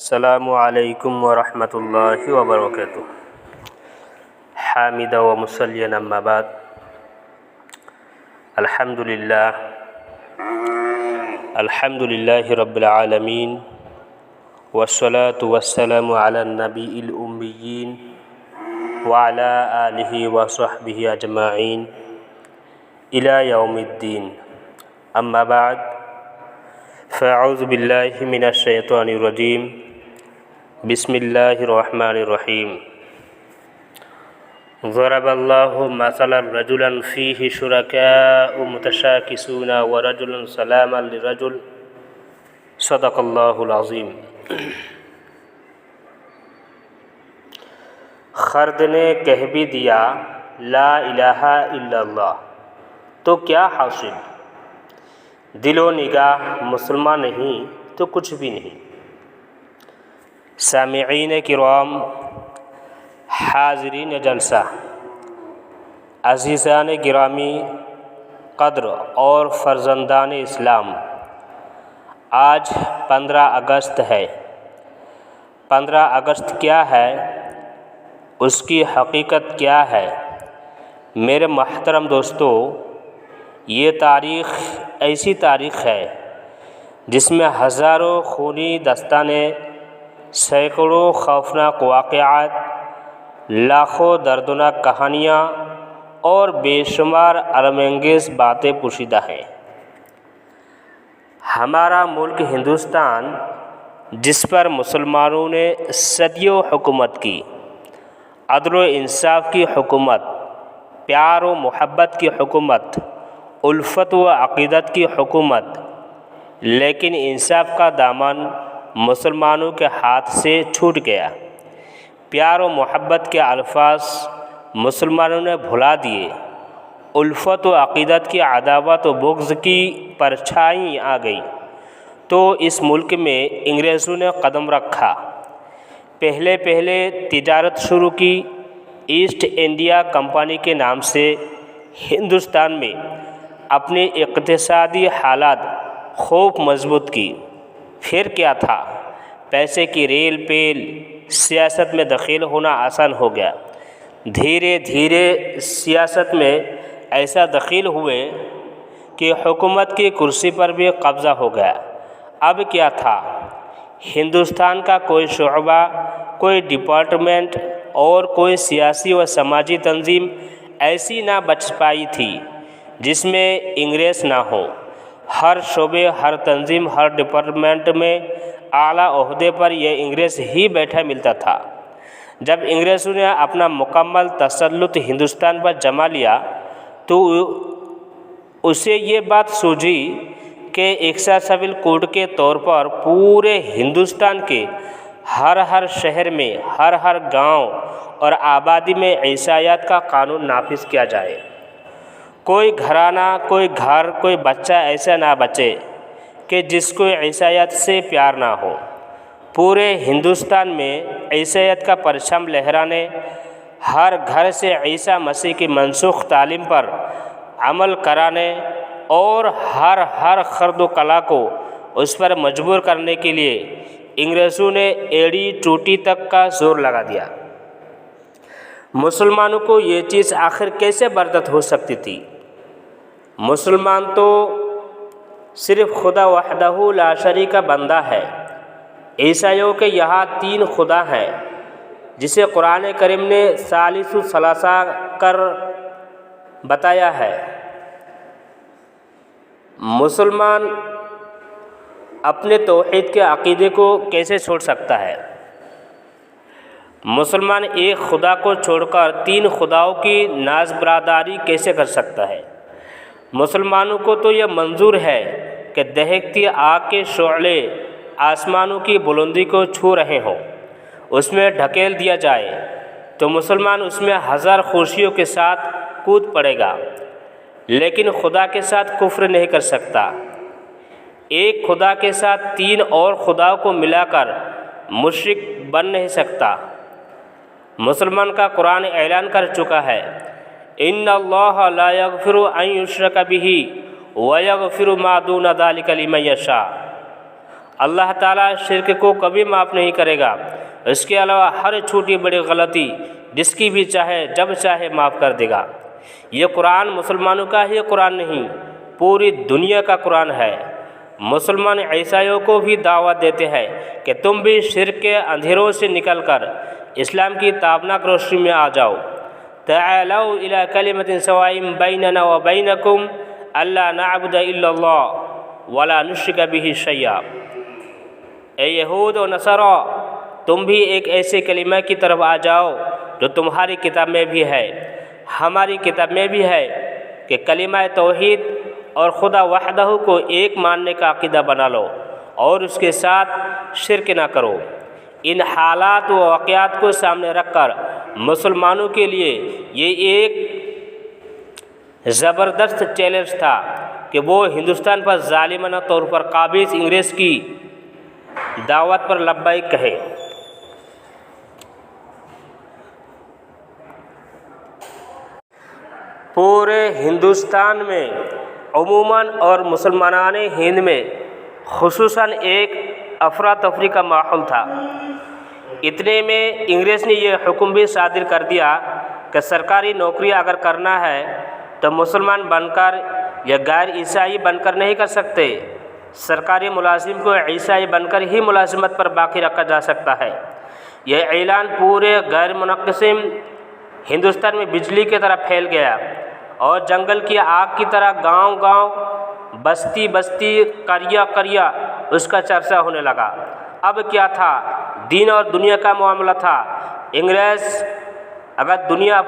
السلام علیکم ورحمۃ اللہ وبرکاتہ۔ حامد و مصلین اما بعد، الحمد للہ رب العالمین، والصلاة والسلام علی النبی الأمیین وعلی آلہ وصحبہ اجمعین الی یوم الدین، اما بعد فاعوذ باللہ من الشیطان الرجیم، بسم اللہ الرحمن الرحیم۔ ضرب اللہ مثلا رجلا فیہ شرکاء متشاکسون ورجلا سلاما لرجل، صدق اللہ العظیم۔ خرد نے کہہ بھی دیا لا الہ الا اللہ تو کیا حاصل، دل و نگاہ مسلمان نہیں تو کچھ بھی نہیں۔ سامعین کرام، حاضرین جلسہ، عزیزان گرامی قدر اور فرزندان اسلام، آج 15 اگست ہے۔ 15 اگست کیا ہے، اس کی حقیقت کیا ہے؟ میرے محترم دوستو، یہ تاریخ ایسی تاریخ ہے جس میں ہزاروں خونی داستانیں، سینکڑوں خوفناک واقعات، لاکھوں دردناک کہانیاں اور بے شمار علم انگیز باتیں پوشیدہ ہیں۔ ہمارا ملک ہندوستان، جس پر مسلمانوں نے صدیوں حکومت کی، عدل و انصاف کی حکومت، پیار و محبت کی حکومت، الفت و عقیدت کی حکومت، لیکن انصاف کا دامن مسلمانوں کے ہاتھ سے چھوٹ گیا۔ پیار و محبت کے الفاظ مسلمانوں نے بھلا دیے، الفت و عقیدت کی عداوت و بغض کی پرچھائی آ گئی تو اس ملک میں انگریزوں نے قدم رکھا۔ پہلے تجارت شروع کی، ایسٹ انڈیا کمپنی کے نام سے ہندوستان میں اپنی اقتصادی حالات خوب مضبوط کی۔ پھر کیا تھا، پیسے کی ریل پیل، سیاست میں دخیل ہونا آسان ہو گیا۔ دھیرے دھیرے سیاست میں ایسا دخیل ہوئے کہ حکومت کی کرسی پر بھی قبضہ ہو گیا۔ اب کیا تھا، ہندوستان کا کوئی شعبہ، کوئی ڈپارٹمنٹ اور کوئی سیاسی و سماجی تنظیم ایسی نہ بچ پائی تھی جس میں انگریز نہ ہو۔ ہر شعبے، ہر تنظیم، ہر ڈپارٹمنٹ میں اعلیٰ عہدے پر یہ انگریز ہی بیٹھا ملتا تھا۔ جب انگریزوں نے اپنا مکمل تسلط ہندوستان پر جما لیا تو اسے یہ بات سوجھی کہ ایکسا سول کوڈ کے طور پر پورے ہندوستان کے ہر شہر میں، ہر گاؤں اور آبادی میں عیسائیت کا قانون نافذ کیا جائے۔ کوئی گھرانہ، کوئی گھر، کوئی بچہ ایسا نہ بچے کہ جس کو عیسائیت سے پیار نہ ہو۔ پورے ہندوستان میں عیسائیت کا پرچم لہرانے، ہر گھر سے عیسیٰ مسیح کی منسوخ تعلیم پر عمل کرانے اور ہر خرد و کلا کو اس پر مجبور کرنے کے لیے انگریزوں نے ایڑی ٹوٹی تک کا زور لگا دیا۔ مسلمانوں کو یہ چیز آخر کیسے برداشت ہو سکتی تھی؟ مسلمان تو صرف خدا وحدہ لا شریک کا بندہ ہے۔ عیسائیوں کے یہاں 3 خدا ہیں، جسے قرآن کریم نے ثالث ثلاثہ کر بتایا ہے۔ مسلمان اپنے توحید کے عقیدے کو کیسے چھوڑ سکتا ہے؟ مسلمان ایک خدا کو چھوڑ کر 3 خداؤں کی ناز برادری کیسے کر سکتا ہے؟ مسلمانوں کو تو یہ منظور ہے کہ دہکتی آگ کے شعلے آسمانوں کی بلندی کو چھو رہے ہوں، اس میں ڈھکیل دیا جائے تو مسلمان اس میں 1000 خوشیوں کے ساتھ کود پڑے گا، لیکن خدا کے ساتھ کفر نہیں کر سکتا۔ ایک خدا کے ساتھ 3 اور خداؤں کو ملا کر مشرک بن نہیں سکتا۔ مسلمان کا قرآن اعلان کر چکا ہے، ان اللہ لا یغفر ان یشرک بہ ویغفر ما دون ذلک لمن یشاء۔ اللہ تعالیٰ شرک کو کبھی معاف نہیں کرے گا۔ اس کے علاوہ ہر چھوٹی بڑی غلطی جس کی بھی چاہے جب چاہے معاف کر دے گا۔ یہ قرآن مسلمانوں کا ہی قرآن نہیں، پوری دنیا کا قرآن ہے۔ مسلمان عیسائیوں کو بھی دعوت دیتے ہیں کہ تم بھی شرک کے اندھیروں سے نکل کر اسلام کی تابناک روشنی میں آ جاؤ۔ تعالوا الی کلمۃ سواء بیننا وبینکم الا نعبد الا اللہ ولا نشرک بہ شیئا۔ اے یہود و نصارا، تم بھی ایک ایسے کلمہ کی طرف آ جاؤ جو تمہاری کتاب میں بھی ہے، ہماری کتاب میں بھی ہے، کہ کلمہ توحید اور خدا وحدہ کو ایک ماننے کا عقیدہ بنا لو اور اس کے ساتھ شرک نہ کرو۔ ان حالات و واقعات کو سامنے رکھ کر مسلمانوں کے لیے یہ ایک زبردست چیلنج تھا کہ وہ ہندوستان پر ظالمانہ طور پر قابض انگریز کی دعوت پر لبیک کہے۔ پورے ہندوستان میں عموماً اور مسلمانان ہند میں خصوصاً ایک افراتفری کا ماحول تھا۔ اتنے میں انگریز نے یہ حکم بھی صادر کر دیا کہ سرکاری نوکری اگر کرنا ہے تو مسلمان بن کر یا غیر عیسائی بن کر نہیں کر سکتے، سرکاری ملازم کو عیسائی بن کر ہی ملازمت پر باقی رکھا جا سکتا ہے۔ یہ اعلان پورے غیر منقسم ہندوستان میں بجلی کی طرح پھیل گیا اور جنگل کی آگ کی طرح گاؤں گاؤں، بستی بستی، قریہ قریہ اس کا چرچا ہونے لگا۔ اب کیا تھا؟ دین اور دنیا کا معاملہ تھا۔ انگریز اگر دنیا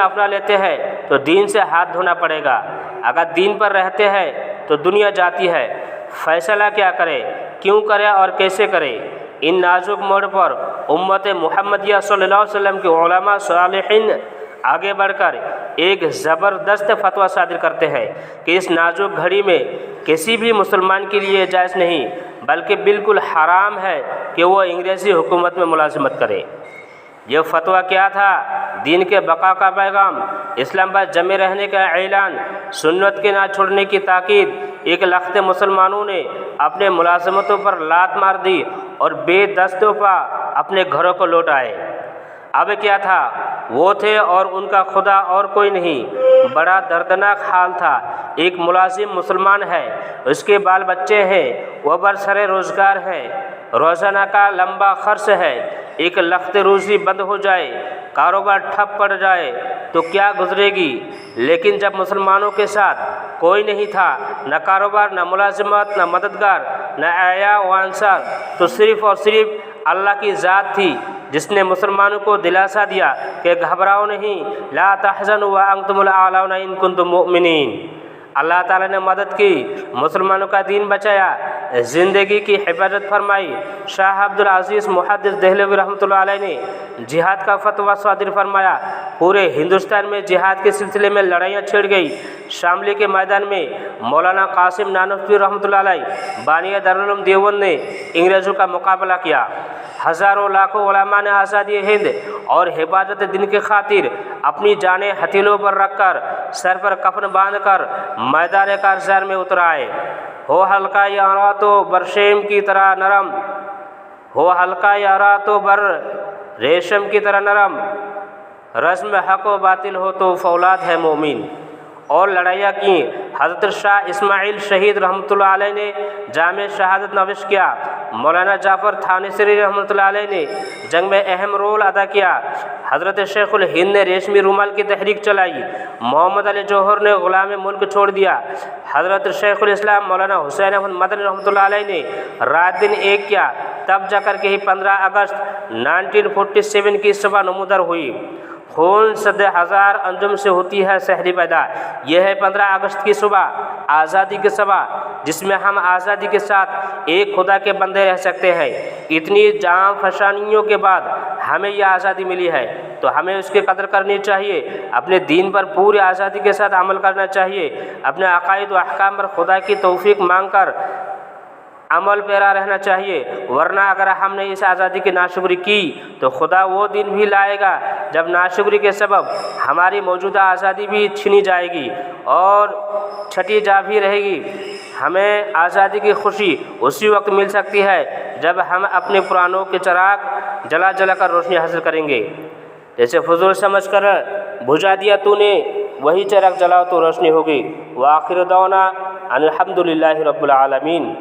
اپنا لیتے ہیں تو دین سے ہاتھ دھونا پڑے گا، اگر دین پر رہتے ہیں تو دنیا جاتی ہے۔ فیصلہ کیا کرے، کیوں کرے اور کیسے کرے؟ ان نازک موڑ پر امت محمدیہ صلی اللہ علیہ وسلم کے علماء صالحین آگے بڑھ کر ایک زبردست فتویٰ صادر کرتے ہیں کہ اس نازک گھڑی میں کسی بھی مسلمان کے لیے جائز نہیں بلکہ بالکل حرام ہے کہ وہ انگریزی حکومت میں ملازمت کرے۔ یہ فتویٰ کیا تھا؟ دین کے بقا کا پیغام، اسلام پر جمے رہنے کا اعلان، سنت کے نہ چھوڑنے کی تاکید۔ ایک لخت مسلمانوں نے اپنے ملازمتوں پر لات مار دی اور بے دستوں پا اپنے گھروں کو لوٹ آئے۔ اب کیا تھا؟ وہ تھے اور ان کا خدا اور کوئی نہیں۔ بڑا دردناک حال تھا۔ ایک ملازم مسلمان ہے، اس کے بال بچے ہیں، وہ برسر روزگار ہے، روزانہ کا لمبا خرچ ہے۔ ایک لخت روزی بند ہو جائے، کاروبار ٹھپ پڑ جائے تو کیا گزرے گی؟ لیکن جب مسلمانوں کے ساتھ کوئی نہیں تھا، نہ کاروبار، نہ ملازمت، نہ مددگار، نہ اعیاء و انصار، تو صرف اور صرف اللہ کی ذات تھی جس نے مسلمانوں کو دلاسا دیا کہ گھبراؤ نہیں، لا تحزنوا وانتم الاعلون ان کنتم مؤمنین۔ اللہ تعالیٰ نے مدد کی، مسلمانوں کا دین بچایا، زندگی کی حفاظت فرمائی۔ شاہ عبدالعزیز محدث دہلوی رحمۃ اللہ علیہ نے جہاد کا فتویٰ صادر فرمایا۔ پورے ہندوستان میں جہاد کے سلسلے میں لڑائیاں چھڑ گئی۔ شاملی کے میدان میں مولانا قاسم نانوتوی رحمۃ اللہ علیہ بانی دارالعلوم دیوبند نے انگریزوں کا مقابلہ کیا۔ ہزاروں لاکھوں علماء نے آزادی ہند اور حفاظت دین کی خاطر اپنی جانیں ہتھیلوں پر رکھ کر، سر پر کفن باندھ کر میدان کارزار میں اتر آئے۔ ہو ہلکا یارا تو برشیم کی طرح نرم، ہو ہلکا یارا تو بر ریشم کی طرح نرم، رسم حق و باطل ہو تو فولاد ہے مومن۔ اور لڑائیاں کی۔ حضرت شاہ اسماعیل شہید رحمۃ اللہ علیہ نے جامع شہادت نوش کیا۔ مولانا جعفر تھانیسری رحمۃ اللہ علیہ نے جنگ میں اہم رول ادا کیا۔ حضرت شیخ الہند نے ریشمی رومال کی تحریک چلائی۔ محمد علی جوہر نے غلام ملک چھوڑ دیا۔ حضرت شیخ الاسلام مولانا حسین احمد مدنی رحمۃ اللہ علیہ نے رات دن ایک کیا، تب جا کر کے ہی 15 اگست 1947 کی صبح نمودار ہوئی۔ خون صد ہزار انجم سے ہوتی ہے سحری پیدا۔ یہ ہے 15 اگست کی صبح، آزادی کی صبح، جس میں ہم آزادی کے ساتھ ایک خدا کے بندے رہ سکتے ہیں۔ اتنی جان فشانیوں کے بعد ہمیں یہ آزادی ملی ہے تو ہمیں اس کی قدر کرنی چاہیے، اپنے دین پر پوری آزادی کے ساتھ عمل کرنا چاہیے، اپنے عقائد و احکام پر خدا کی توفیق مانگ کر عمل پیرا رہنا چاہیے، ورنہ اگر ہم نے اس آزادی کی ناشکری کی تو خدا وہ دن بھی لائے گا جب ناشکری کے سبب ہماری موجودہ آزادی بھی چھینی جائے گی اور چھٹی جا بھی رہے گی۔ ہمیں آزادی کی خوشی اسی وقت مل سکتی ہے جب ہم اپنے پرانوں کے چراغ جلا جلا کر روشنی حاصل کریں گے۔ جیسے فضول سمجھ کر بجھا دیا تو نے، وہی چراغ جلاؤ تو روشنی ہوگی۔ وآخر دعوانا ان الحمد للہ رب العالمین۔